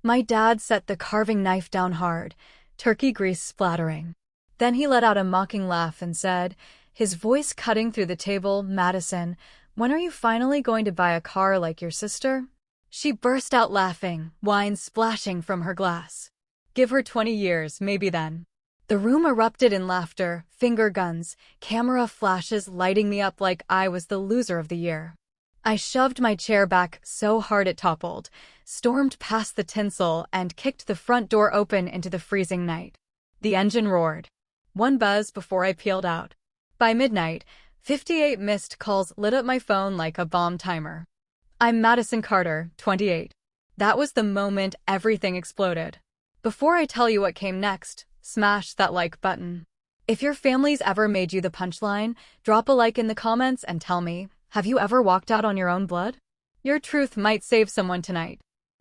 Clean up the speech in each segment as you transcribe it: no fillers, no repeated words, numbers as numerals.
My dad set the carving knife down hard, turkey grease splattering. Then he let out a mocking laugh and said, his voice cutting through the table, "Madison, when are you finally going to buy a car like your sister?" She burst out laughing, wine splashing from her glass. "Give her 20 years, maybe then." The room erupted in laughter, finger guns, camera flashes lighting me up like I was the loser of the year. I shoved my chair back so hard it toppled, stormed past the tinsel, and kicked the front door open into the freezing night. The engine roared. One buzz before I peeled out. By midnight, 58 missed calls lit up my phone like a bomb timer. "I'm Madison Carter, 28. That was the moment everything exploded. Before I tell you what came next, smash that like button. If your family's ever made you the punchline, drop a like in the comments and tell me, have you ever walked out on your own blood? Your truth might save someone tonight.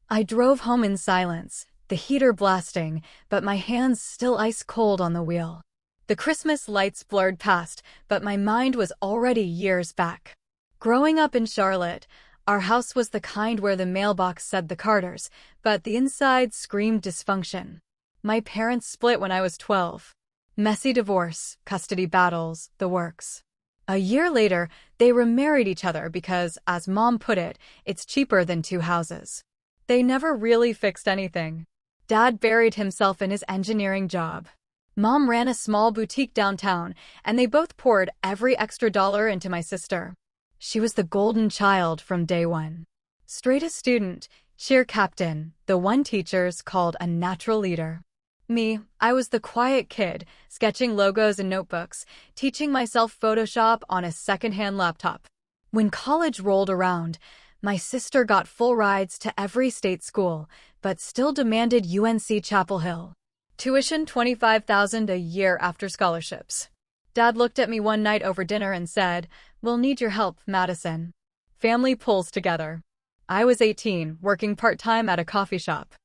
I drove home in silence, the heater blasting, but my hands still ice cold on the wheel. The Christmas lights blurred past, but my mind was already years back. Growing up in Charlotte, our house was the kind where the mailbox said the Carters, but the inside screamed dysfunction. My parents split when I was 12. Messy divorce, custody battles, the works. A year later, they remarried each other because, as Mom put it, it's cheaper than two houses. They never really fixed anything. Dad buried himself in his engineering job. Mom ran a small boutique downtown, and they both poured every extra dollar into my sister. She was the golden child from day one. Straight A student, cheer captain, the one teachers called a natural leader. Me, I was the quiet kid, sketching logos in notebooks, teaching myself Photoshop on a secondhand laptop. When college rolled around, my sister got full rides to every state school, but still demanded UNC Chapel Hill. Tuition $25,000 a year after scholarships. Dad looked at me one night over dinner and said, "We'll need your help, Madison." Family pulls together. I was 18, working part-time at a coffee shop.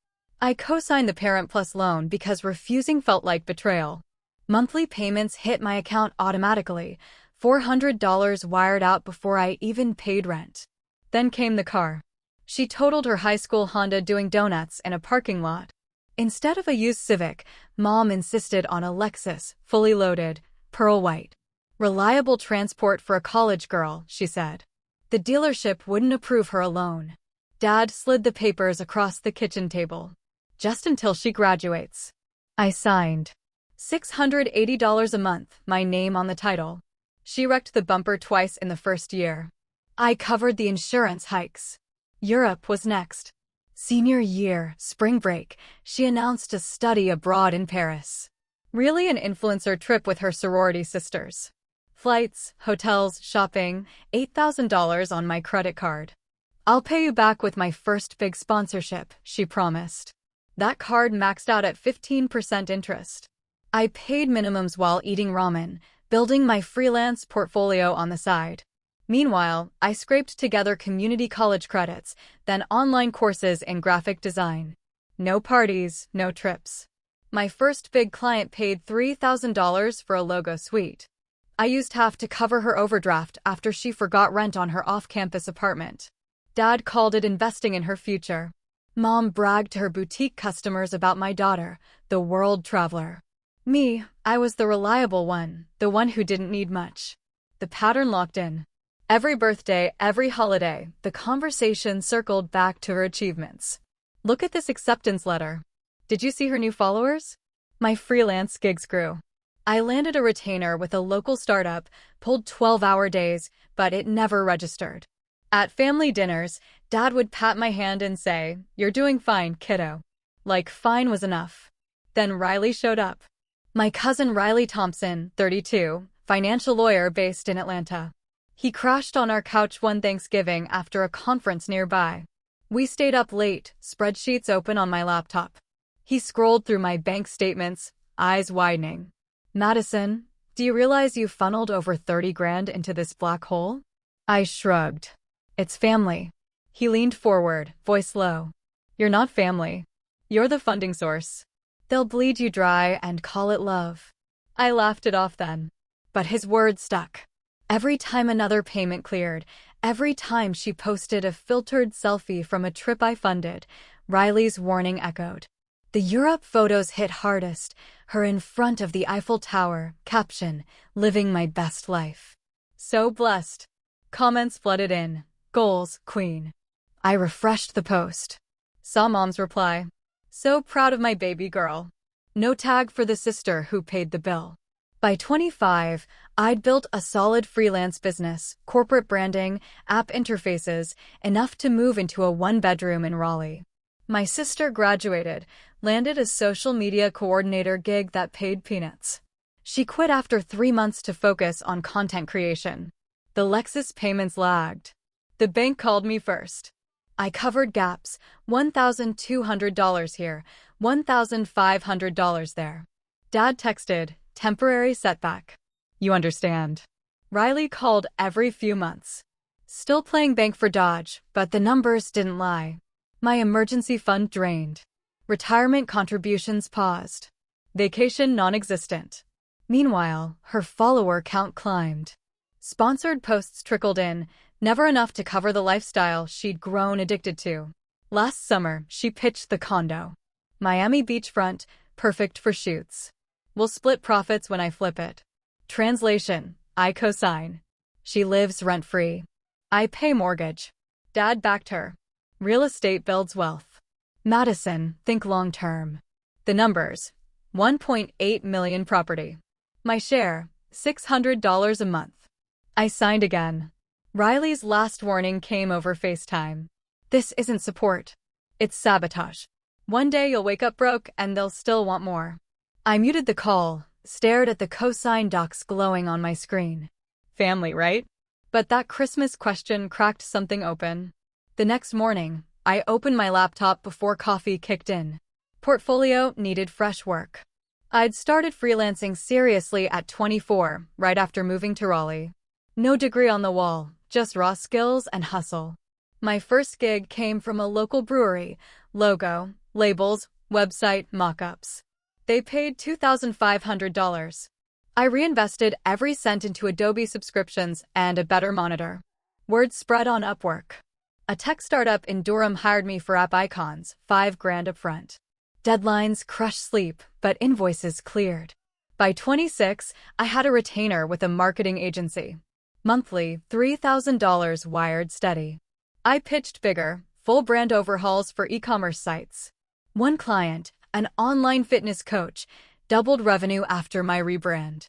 I co-signed the Parent Plus loan because refusing felt like betrayal. Monthly payments hit my account automatically, $400 wired out before I even paid rent. Then came the car. She totaled her high school Honda doing donuts in a parking lot. Instead of a used Civic, Mom insisted on a Lexus, fully loaded, pearl white. Reliable transport for a college girl, she said. The dealership wouldn't approve her a loan. Dad slid the papers across the kitchen table. "Just until she graduates." I signed. $680 a month, my name on the title. She wrecked the bumper twice in the first year. I covered the insurance hikes. Europe was next. Senior year, spring break, she announced a study abroad in Paris. Really an influencer trip with her sorority sisters. Flights, hotels, shopping, $8,000 on my credit card. "I'll pay you back with my first big sponsorship," she promised. That card maxed out at 15% interest. I paid minimums while eating ramen, building my freelance portfolio on the side. Meanwhile, I scraped together community college credits, then online courses in graphic design. No parties, no trips. My first big client paid $3,000 for a logo suite. I used half to cover her overdraft after she forgot rent on her off-campus apartment. Dad called it investing in her future. Mom bragged to her boutique customers about my daughter, the world traveler. Me, I was the reliable one, the one who didn't need much. The pattern locked in. Every birthday, every holiday, the conversation circled back to her achievements. "Look at this acceptance letter. Did you see her new followers?" My freelance gigs grew. I landed a retainer with a local startup, pulled 12-hour days, but it never registered. At family dinners, Dad would pat my hand and say, "You're doing fine, kiddo." Like fine was enough. Then Riley showed up. My cousin Riley Thompson, 32, financial lawyer based in Atlanta. He crashed on our couch one Thanksgiving after a conference nearby. We stayed up late, spreadsheets open on my laptop. He scrolled through my bank statements, eyes widening. "Madison, do you realize you funneled over 30 grand into this black hole?" I shrugged. "It's family." He leaned forward, voice low. "You're not family. You're the funding source. They'll bleed you dry and call it love." I laughed it off then. But his words stuck. Every time another payment cleared, every time she posted a filtered selfie from a trip I funded, Riley's warning echoed. The Europe photos hit hardest, her in front of the Eiffel Tower, caption, "Living my best life." So blessed. Comments flooded in. Goals, queen. I refreshed the post. Saw mom's reply. So proud of my baby girl. No tag for the sister who paid the bill. By 25, I'd built a solid freelance business, corporate branding, app interfaces, enough to move into a one-bedroom in Raleigh. My sister graduated, landed a social media coordinator gig that paid peanuts. She quit after 3 months to focus on content creation. The Lexus payments lagged. The bank called me first. I covered gaps, $1,200 here, $1,500 there. Dad texted, "Temporary setback. You understand." Riley called every few months. Still playing bank for Dodge, but the numbers didn't lie. My emergency fund drained. Retirement contributions paused. Vacation non-existent. Meanwhile, her follower count climbed. Sponsored posts trickled in, never enough to cover the lifestyle she'd grown addicted to. Last summer, she pitched the condo. Miami beachfront, perfect for shoots. We'll split profits when I flip it. Translation, I co-sign. She lives rent-free. I pay mortgage. Dad backed her. Real estate builds wealth. Madison, think long-term. The numbers, 1.8 million property. My share, $600 a month. I signed again. Riley's last warning came over FaceTime. This isn't support. It's sabotage. One day you'll wake up broke and they'll still want more. I muted the call, stared at the cosign docs glowing on my screen. Family, right? But that Christmas question cracked something open. The next morning, I opened my laptop before coffee kicked in. Portfolio needed fresh work. I'd started freelancing seriously at 24, right after moving to Raleigh. No degree on the wall, just raw skills and hustle. My first gig came from a local brewery, logo, labels, website, mock-ups. They paid $2,500. I reinvested every cent into Adobe subscriptions and a better monitor. Word spread on Upwork. A tech startup in Durham hired me for app icons, $5,000 upfront. Deadlines crushed sleep, but invoices cleared. By 26, I had a retainer with a marketing agency. Monthly, $3,000 wired steady. I pitched bigger, full brand overhauls for e-commerce sites. One client, an online fitness coach, doubled revenue after my rebrand.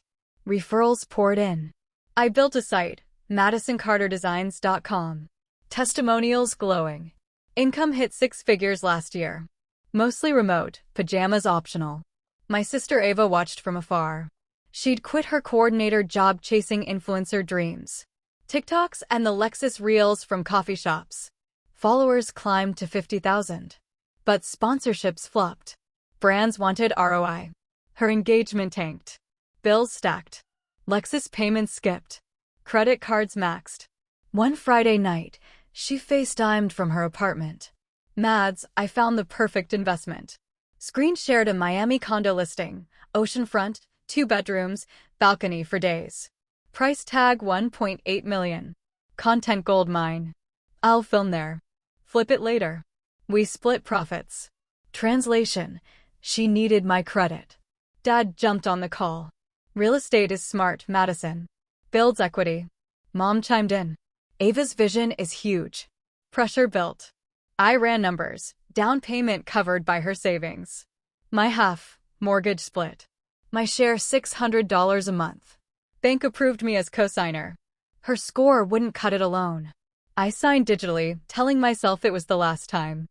Referrals poured in. I built a site, MadisonCarterDesigns.com. Testimonials glowing. Income hit 6 figures last year. Mostly remote, pajamas optional. My sister Ava watched from afar. She'd quit her coordinator job chasing influencer dreams. TikToks and the Lexus Reels from coffee shops. Followers climbed to 50,000. But sponsorships flopped. Brands wanted ROI. Her engagement tanked. Bills stacked. Lexus payments skipped. Credit cards maxed. One Friday night, she FaceTimed from her apartment. "Mads, I found the perfect investment." Screen shared a Miami condo listing, oceanfront, 2 bedrooms, balcony for days. Price tag $1.8 million. Content gold mine. I'll film there. Flip it later. We split profits. Translation, she needed my credit. Dad jumped on the call. Real estate is smart, Madison. Builds equity. Mom chimed in. Ava's vision is huge. Pressure built. I ran numbers, down payment covered by her savings. My half, mortgage split. My share $600 a month. Bank approved me as cosigner. Her score wouldn't cut it alone. I signed digitally, telling myself it was the last time.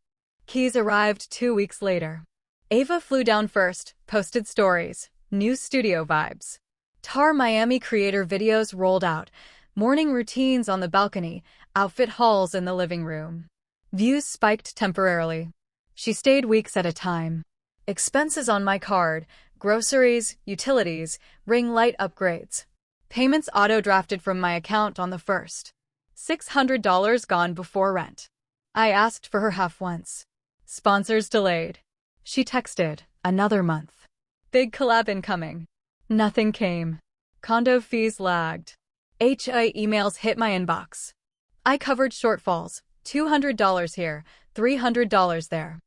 Keys arrived 2 weeks later. Ava flew down first, posted stories, new studio vibes. Tar Miami creator videos rolled out, morning routines on the balcony, outfit hauls in the living room. Views spiked temporarily. She stayed weeks at a time. Expenses on my card, groceries, utilities, ring light upgrades. Payments auto-drafted from my account on the first. $600 gone before rent. I asked for her half once. Sponsors delayed. She texted, another month. Big collab incoming. Nothing came. Condo fees lagged. HI emails hit my inbox. I covered shortfalls, $200 here, $300 there.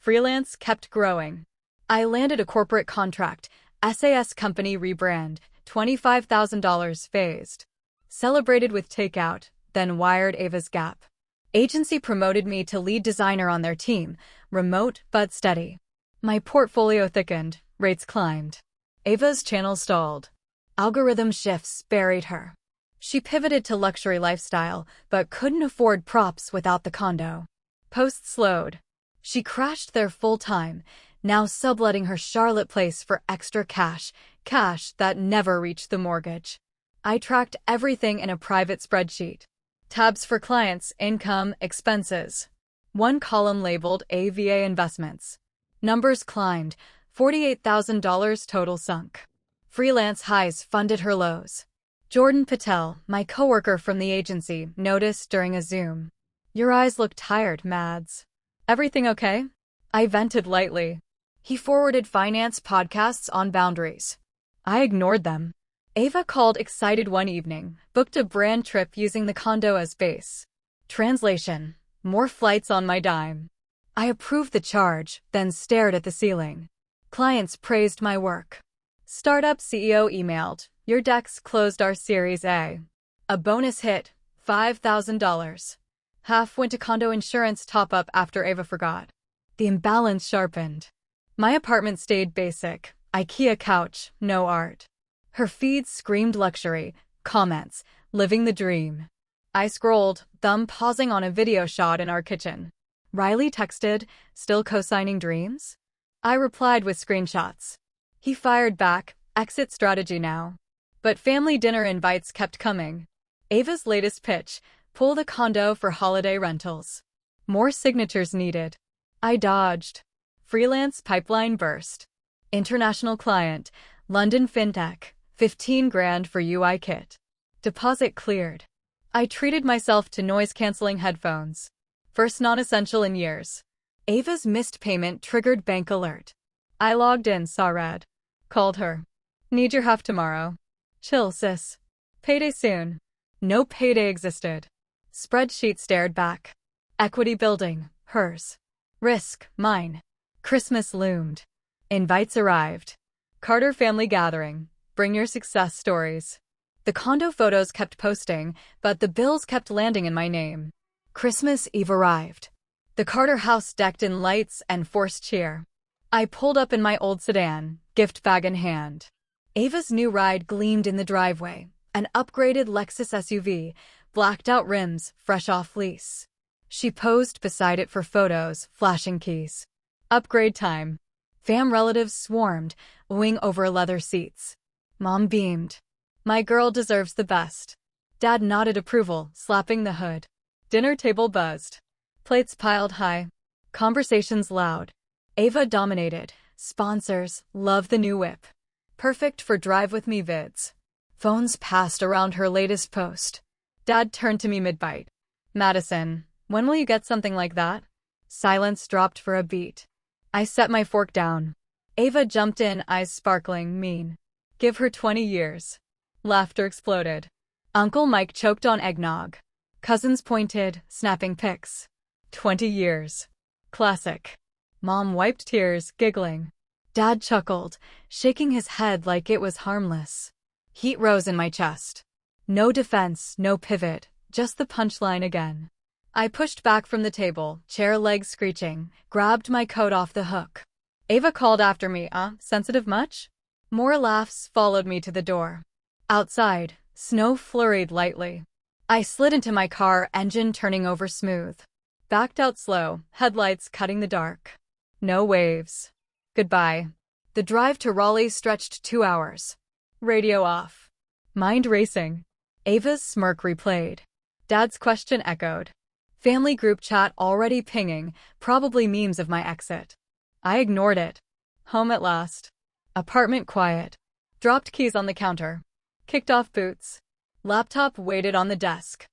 Freelance kept growing. I landed a corporate contract, SAS company rebrand, $25,000 phased. Celebrated with takeout, then wired Ava's Gap. Agency promoted me to lead designer on their team, remote but steady. My portfolio thickened, rates climbed. Ava's channel stalled. Algorithm shifts buried her. She pivoted to luxury lifestyle, but couldn't afford props without the condo. Posts slowed. She crashed there full-time, now subletting her Charlotte place for extra cash that never reached the mortgage. I tracked everything in a private spreadsheet. Tabs for clients, income, expenses. One column labeled AVA investments. Numbers climbed, $48,000 total sunk. Freelance highs funded her lows. Jordan Patel, my coworker from the agency, noticed during a Zoom. Your eyes look tired, Mads. Everything okay? I vented lightly. He forwarded finance podcasts on boundaries. I ignored them. Ava called excited one evening, booked a brand trip using the condo as base. Translation: more flights on my dime. I approved the charge, then stared at the ceiling. Clients praised my work. Startup CEO emailed, your decks closed our Series A. A bonus hit, $5,000. Half went to condo insurance top-up after Ava forgot. The imbalance sharpened. My apartment stayed basic, IKEA couch, no art. Her feed screamed luxury, comments, living the dream. I scrolled, thumb pausing on a video shot in our kitchen. Riley texted, still co-signing dreams? I replied with screenshots. He fired back, exit strategy now. But family dinner invites kept coming. Ava's latest pitch, pull the condo for holiday rentals. More signatures needed. I dodged. Freelance pipeline burst. International client, London fintech, 15 grand for UI kit. Deposit cleared. I treated myself to noise-canceling headphones. First non-essential in years. Ava's missed payment triggered bank alert. I logged in, saw red. Called her. Need your half tomorrow. Chill, sis. Payday soon. No payday existed. Spreadsheet stared back. Equity building, hers. Risk, mine. Christmas loomed. Invites arrived. Carter family gathering. Bring your success stories. The condo photos kept posting, but the bills kept landing in my name. Christmas Eve arrived. The Carter house decked in lights and forced cheer. I pulled up in my old sedan, gift bag in hand. Ava's new ride gleamed in the driveway, an upgraded Lexus SUV, blacked-out rims, fresh off lease. She posed beside it for photos, flashing keys. Upgrade time. Fam relatives swarmed, wing over leather seats. Mom beamed. My girl deserves the best. Dad nodded approval, slapping the hood. Dinner table buzzed. Plates piled high. Conversations loud. Ava dominated. Sponsors, love the new whip. Perfect for drive with me vids. Phones passed around her latest post. Dad turned to me mid-bite. Madison, when will you get something like that? Silence dropped for a beat. I set my fork down. Ava jumped in, eyes sparkling, mean. Give her 20 years. Laughter exploded. Uncle Mike choked on eggnog. Cousins pointed, snapping pics. 20 years. Classic. Mom wiped tears, giggling. Dad chuckled, shaking his head like it was harmless. Heat rose in my chest. No defense, no pivot, just the punchline again. I pushed back from the table, chair legs screeching, grabbed my coat off the hook. Ava called after me, sensitive much? More laughs followed me to the door. Outside, snow flurried lightly. I slid into my car, engine turning over smooth. Backed out slow, headlights cutting the dark. No waves. Goodbye. The drive to Raleigh stretched 2 hours. Radio off. Mind racing. Ava's smirk replayed. Dad's question echoed. Family group chat already pinging, probably memes of my exit. I ignored it. Home at last. Apartment quiet. Dropped keys on the counter. Kicked off boots. Laptop waited on the desk.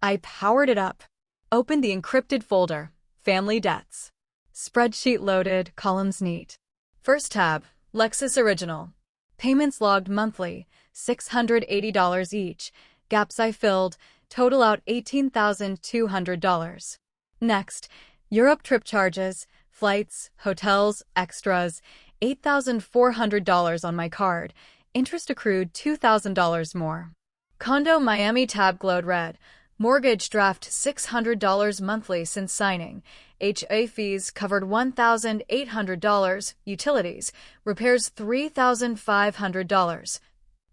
I powered it up. Opened the encrypted folder. Family debts. Spreadsheet loaded, columns neat. First tab, Lexus Original. Payments logged monthly, $680 each. Gaps I filled, total out $18,200. Next, Europe trip charges, Flights, hotels, extras, $8,400 on my card. Interest accrued $2,000 more. Condo Miami tab glowed red. Mortgage draft $600 monthly since signing. HA fees covered $1,800. Utilities. Repairs $3,500.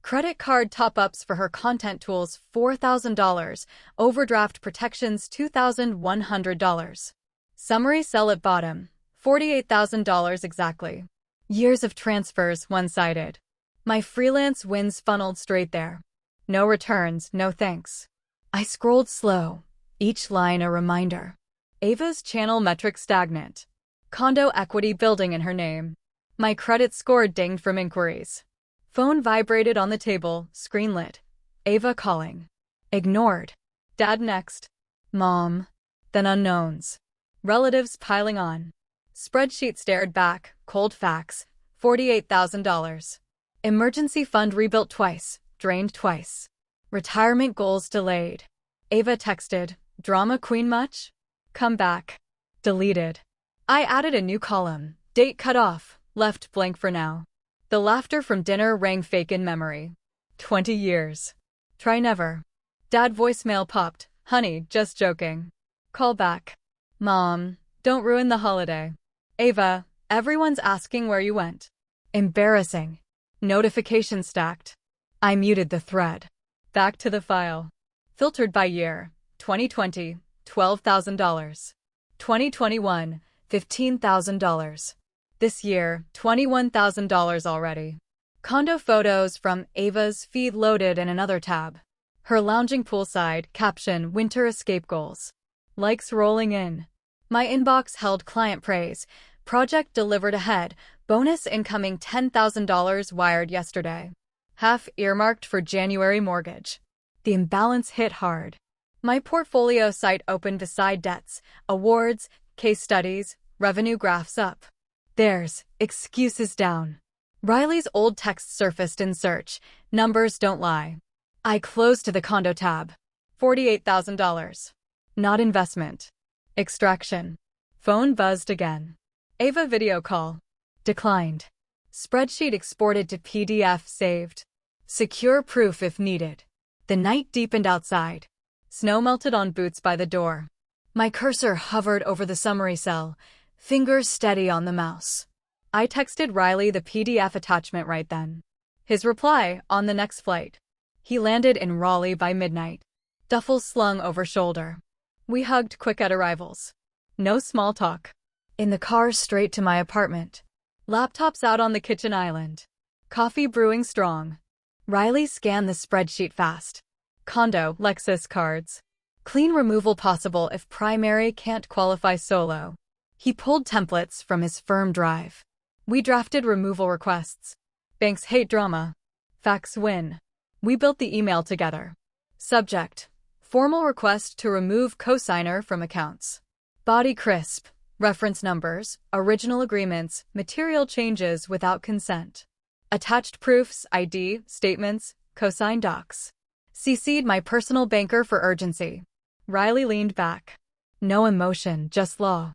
Credit card top-ups for her content tools $4,000. Overdraft protections $2,100. Summary sell at bottom. $48,000 exactly. Years of transfers one-sided. My freelance wins funneled straight there. No returns, no thanks. I scrolled slow, each line a reminder. Ava's channel metrics stagnant. Condo equity building in her name. My credit score dinged from inquiries. Phone vibrated on the table, screen lit. Ava calling. Ignored. Dad next. Mom. Then unknowns. Relatives piling on. Spreadsheet stared back, cold facts. $48,000. Emergency fund rebuilt twice, drained twice. Retirement goals delayed. Ava texted, drama queen much? Come back. Deleted. I added a new column, date cut off, left blank for now. The laughter from dinner rang fake in memory. 20 years. Try never. Dad voicemail popped, honey, just joking. Call back. Mom, don't ruin the holiday. Ava, everyone's asking where you went. Embarrassing. Notification stacked. I muted the thread. Back to the file. Filtered by year. 2020, $12,000. 2021, $15,000. This year, $21,000 already. Condo photos from Ava's feed loaded in another tab. Her lounging poolside, caption, winter escape goals. Likes rolling in. My inbox held client praise. Project delivered ahead. Bonus incoming $10,000 wired yesterday. Half earmarked for January mortgage. The imbalance hit hard. My portfolio site opened beside debts, awards, case studies, revenue graphs up. Theirs, excuses down. Riley's old text surfaced in search. Numbers don't lie. I closed the condo tab. $48,000. Not investment. Extraction. Phone buzzed again. Ava video call. Declined. Spreadsheet exported to PDF saved. Secure proof if needed. The night deepened outside. Snow melted on boots by the door. My cursor hovered over the summary cell, fingers steady on the mouse. I texted Riley the PDF attachment right then. His reply, on the next flight. He landed in Raleigh by midnight. Duffel slung over shoulder. We hugged quick at arrivals. No small talk. In the car straight to my apartment. Laptops out on the kitchen island. Coffee brewing strong. Riley scanned the spreadsheet fast. Condo, Lexus cards. Clean removal possible if primary can't qualify solo. He pulled templates from his firm drive. We drafted removal requests. Banks hate drama. Facts win. We built the email together. Subject. Formal request to remove cosigner from accounts. Body crisp. Reference numbers, original agreements, material changes without consent. Attached proofs, ID, statements, cosign docs. CC'd my personal banker for urgency. Riley leaned back. No emotion, just law.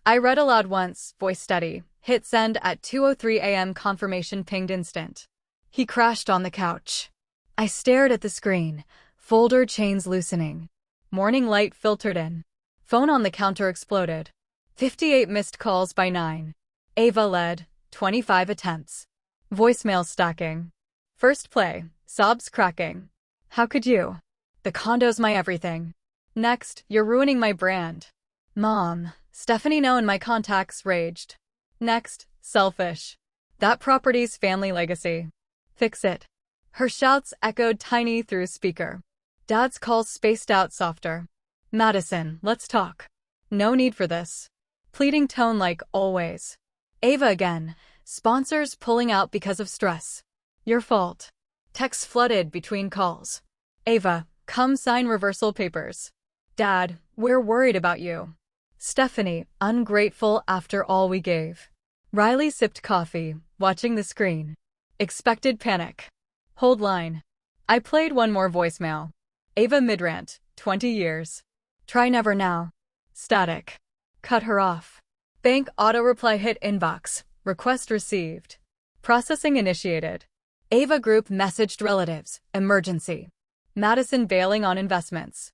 I read aloud once, voice steady. Hit send at 2:03 a.m. confirmation pinged instant. He crashed on the couch. I stared at the screen, folder chains loosening. Morning light filtered in. Phone on the counter exploded. 58 missed calls by 9. Ava led, 25 attempts. Voicemail stacking. First play, sobs cracking. How could you? The condo's my everything. Next, you're ruining my brand. Mom, Stephanie no in my contacts raged. Next, selfish. That property's family legacy. Fix it. Her shouts echoed tiny through speaker. Dad's calls spaced out softer. Madison, let's talk. No need for this. Pleading tone like always. Ava again. Sponsors pulling out because of stress. Your fault. Texts flooded between calls. Ava, come sign reversal papers. Dad, we're worried about you. Stephanie, ungrateful after all we gave. Riley sipped coffee, watching the screen. Expected panic. Hold line. I played one more voicemail. Ava midrant, 20 years. Try never now. Static. Cut her off. Bank auto reply hit inbox. Request received. Processing initiated. Ava Group messaged relatives. Emergency. Madison bailing on investments.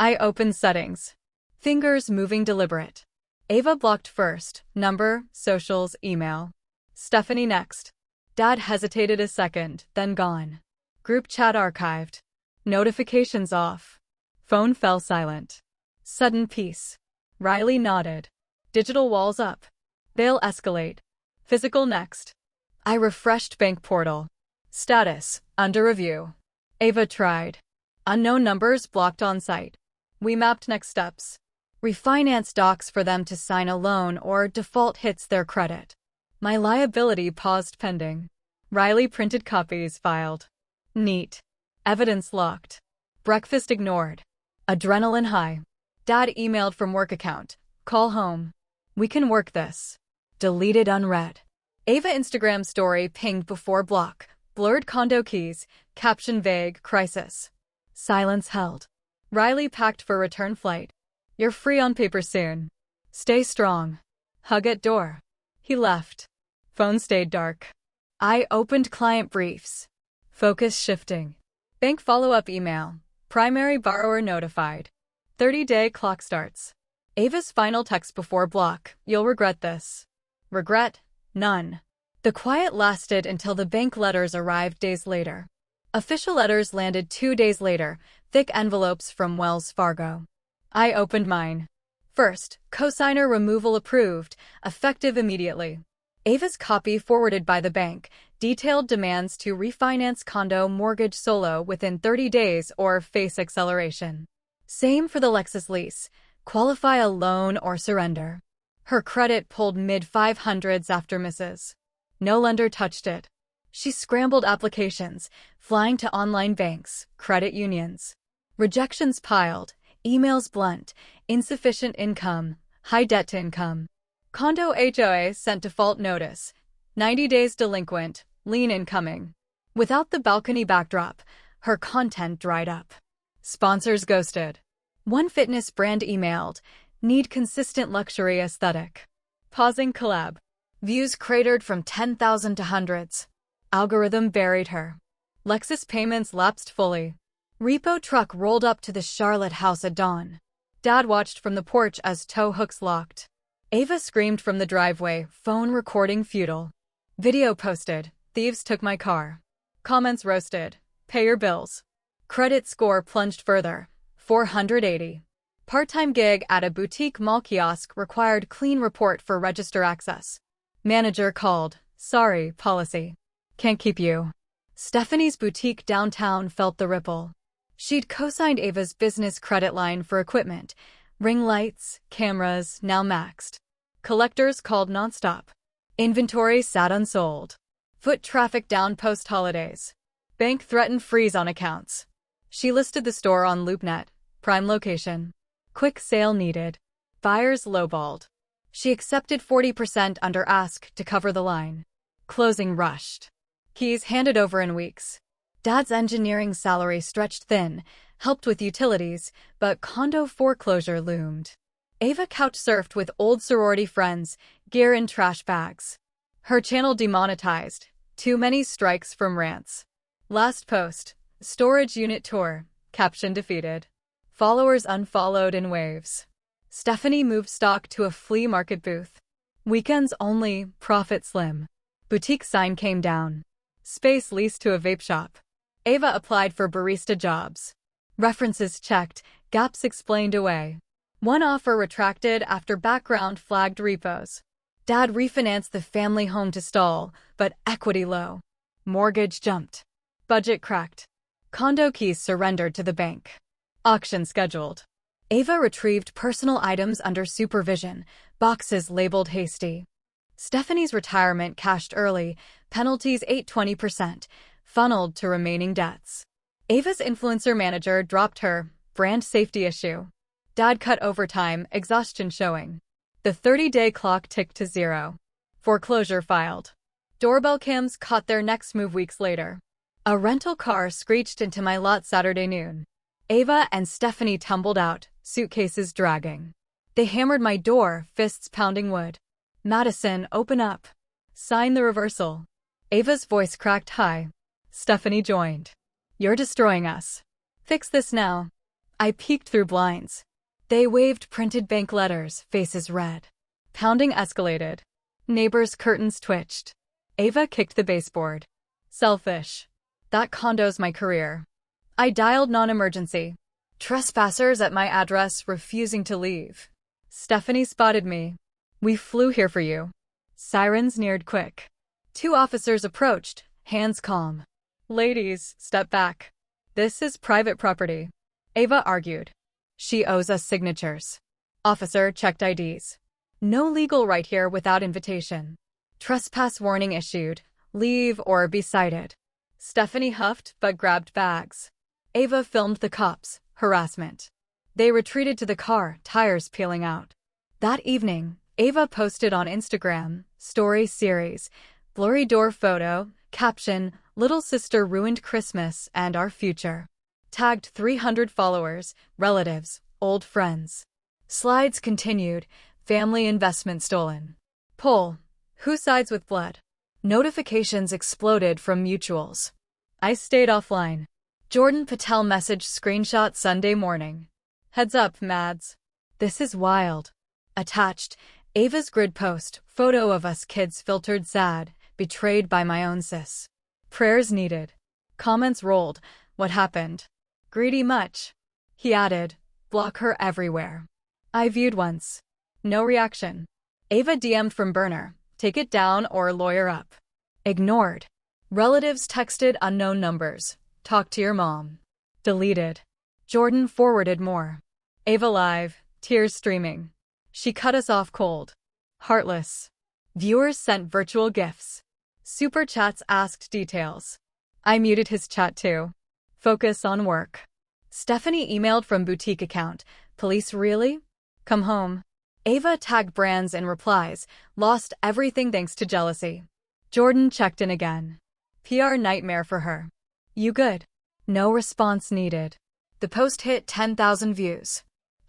I opened settings. Fingers moving deliberate. Ava blocked first. Number, socials, email. Stephanie next. Dad hesitated a second, then gone. Group chat archived. Notifications off. Phone fell silent. Sudden peace. Riley nodded. Digital walls up. They'll escalate. Physical next. I refreshed bank portal. Status, under review. Ava tried. Unknown numbers blocked on site. We mapped next steps. Refinance docs for them to sign a loan or default hits their credit. My liability paused pending. Riley printed copies filed. Neat. Evidence locked. Breakfast ignored. Adrenaline high. Dad emailed from work account. Call home. We can work this. Deleted unread. Ava Instagram story pinged before block. Blurred condo keys. Caption vague. Crisis. Silence held. Riley packed for return flight. You're free on paper soon. Stay strong. Hug at door. He left. Phone stayed dark. I opened client briefs. Focus shifting. Bank follow-up email. Primary borrower notified. 30-day clock starts. Ava's final text before block. You'll regret this. Regret? None. The quiet lasted until the bank letters arrived days later. Official letters landed 2 days later, thick envelopes from Wells Fargo. I opened mine. First, cosigner removal approved, effective immediately. Ava's copy forwarded by the bank, detailed demands to refinance condo mortgage solo within 30 days or face acceleration. Same for the Lexus lease, qualify a loan or surrender. Her credit pulled mid-500s after misses. No lender touched it. She scrambled applications, flying to online banks, credit unions. Rejections piled, emails blunt, insufficient income, high debt to income. Condo HOA sent default notice. 90 days delinquent, lien incoming. Without the balcony backdrop, her content dried up. Sponsors ghosted. One fitness brand emailed, need consistent luxury aesthetic. Pausing collab. Views cratered from 10,000 to hundreds. Algorithm buried her. Lexus payments lapsed fully. Repo truck rolled up to the Charlotte house at dawn. Dad watched from the porch as tow hooks locked. Ava screamed from the driveway, phone recording futile. Video posted, thieves took my car. Comments roasted, pay your bills. Credit score plunged further, 480. Part-time gig at a boutique mall kiosk required clean report for register access. Manager called, sorry, policy. Can't keep you. Stephanie's boutique downtown felt the ripple. She'd co-signed Ava's business credit line for equipment. Ring lights, cameras, now maxed. Collectors called nonstop. Inventory sat unsold. Foot traffic down post-holidays. Bank threatened freeze on accounts. She listed the store on LoopNet, prime location. Quick sale needed. Buyers lowballed. She accepted 40% under ask to cover the line. Closing rushed. Keys handed over in weeks. Dad's engineering salary stretched thin, helped with utilities, but condo foreclosure loomed. Ava couch-surfed with old sorority friends, gear in trash bags. Her channel demonetized. Too many strikes from rants. Last post. Storage unit tour. Caption defeated. Followers unfollowed in waves. Stephanie moved stock to a flea market booth. Weekends only, profit slim. Boutique sign came down. Space leased to a vape shop. Ava applied for barista jobs. References checked, gaps explained away. One offer retracted after background flagged repos. Dad refinanced the family home to stall, but equity low. Mortgage jumped. Budget cracked. Condo keys surrendered to the bank. Auction scheduled. Ava retrieved personal items under supervision, boxes labeled hasty. Stephanie's retirement cashed early, penalties ate 20%, funneled to remaining debts. Ava's influencer manager dropped her, brand safety issue. Dad cut overtime, exhaustion showing. The 30-day clock ticked to zero. Foreclosure filed. Doorbell cams caught their next move weeks later. A rental car screeched into my lot Saturday noon. Ava and Stephanie tumbled out, suitcases dragging. They hammered my door, fists pounding wood. Madison, open up. Sign the reversal. Ava's voice cracked high. Stephanie joined. You're destroying us. Fix this now. I peeked through blinds. They waved printed bank letters, faces red. Pounding escalated. Neighbors' curtains twitched. Ava kicked the baseboard. Selfish. That condo's my career. I dialed non-emergency. Trespassers at my address refusing to leave. Stephanie spotted me. We flew here for you. Sirens neared quick. 2 officers approached, hands calm. Ladies, step back. This is private property. Ava argued. She owes us signatures. Officer checked IDs. No legal right here without invitation. Trespass warning issued. Leave or be cited. Stephanie huffed but grabbed bags. Ava filmed the cops. Harassment. They retreated to the car, tires peeling out. That evening, Ava posted on Instagram, story series, blurry door photo, caption, little sister ruined Christmas and our future. Tagged 300 followers, relatives, old friends. Slides continued, family investment stolen. Poll, who sides with blood? Notifications exploded from mutuals. I stayed offline. Jordan Patel message screenshot Sunday morning. Heads up, Mads. This is wild. Attached, Ava's grid post, photo of us kids filtered sad, betrayed by my own sis. Prayers needed. Comments rolled, what happened? Greedy much? He added, block her everywhere. I viewed once. No reaction. Ava DM'd from burner, take it down or lawyer up. Ignored. Relatives texted unknown numbers, talk to your mom. Deleted. Jordan forwarded more. Ava live, tears streaming. She cut us off cold. Heartless. Viewers sent virtual gifts. Super chats asked details. I muted his chat too. Focus on work. Stephanie emailed from boutique account. Police really? Come home. Ava tagged brands in replies. Lost everything thanks to jealousy. Jordan checked in again. PR nightmare for her. You good? No response needed. The post hit 10,000 views.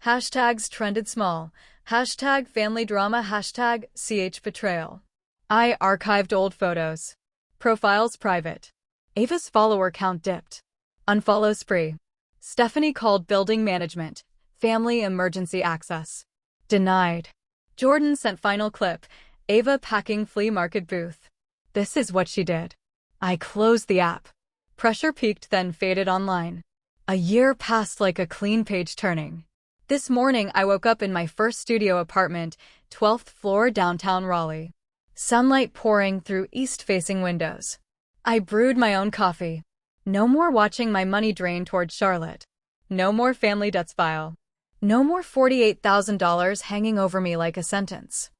Hashtags trended small. Hashtag family drama. Hashtag CH betrayal. I archived old photos. Profiles private. Ava's follower count dipped. Unfollow spree. Stephanie called building management. Family emergency access. Denied. Jordan sent final clip. Ava packing flea market booth. This is what she did. I closed the app. Pressure peaked then faded online. A year passed like a clean page turning. This morning I woke up in my first studio apartment, 12th floor downtown Raleigh. Sunlight pouring through east-facing windows. I brewed my own coffee. No more watching my money drain toward Charlotte. No more family debts file. No more $48,000 hanging over me like a sentence.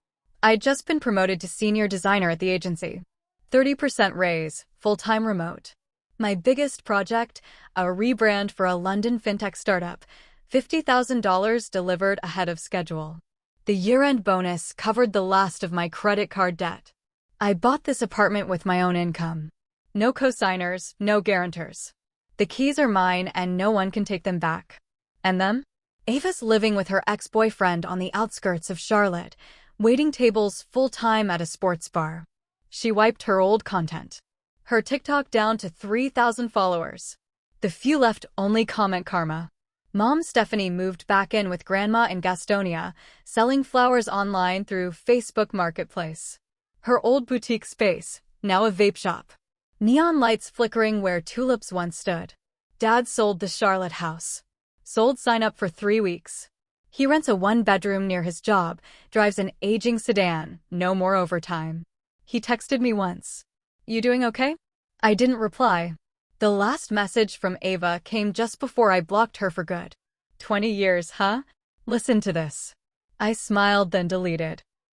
I'd just been promoted to senior designer at the agency. 30% raise, full-time remote. My biggest project, a rebrand for a London fintech startup, $50,000 delivered ahead of schedule. The year-end bonus covered the last of my credit card debt. I bought this apartment with my own income. No co-signers, no guarantors. The keys are mine and no one can take them back. And them? Ava's living with her ex-boyfriend on the outskirts of Charlotte, waiting tables full-time at a sports bar. She wiped her old content. Her TikTok down to 3,000 followers. The few left only comment karma. Mom Stephanie moved back in with Grandma in Gastonia, selling flowers online through Facebook Marketplace. Her old boutique space, now a vape shop. Neon lights flickering where tulips once stood. Dad sold the Charlotte house. Sold sign up for 3 weeks. He rents a 1-bedroom near his job, drives an aging sedan, no more overtime. He texted me once. You doing okay? I didn't reply. The last message from Ava came just before I blocked her for good. 20 years, huh? Listen to this. I smiled then deleted.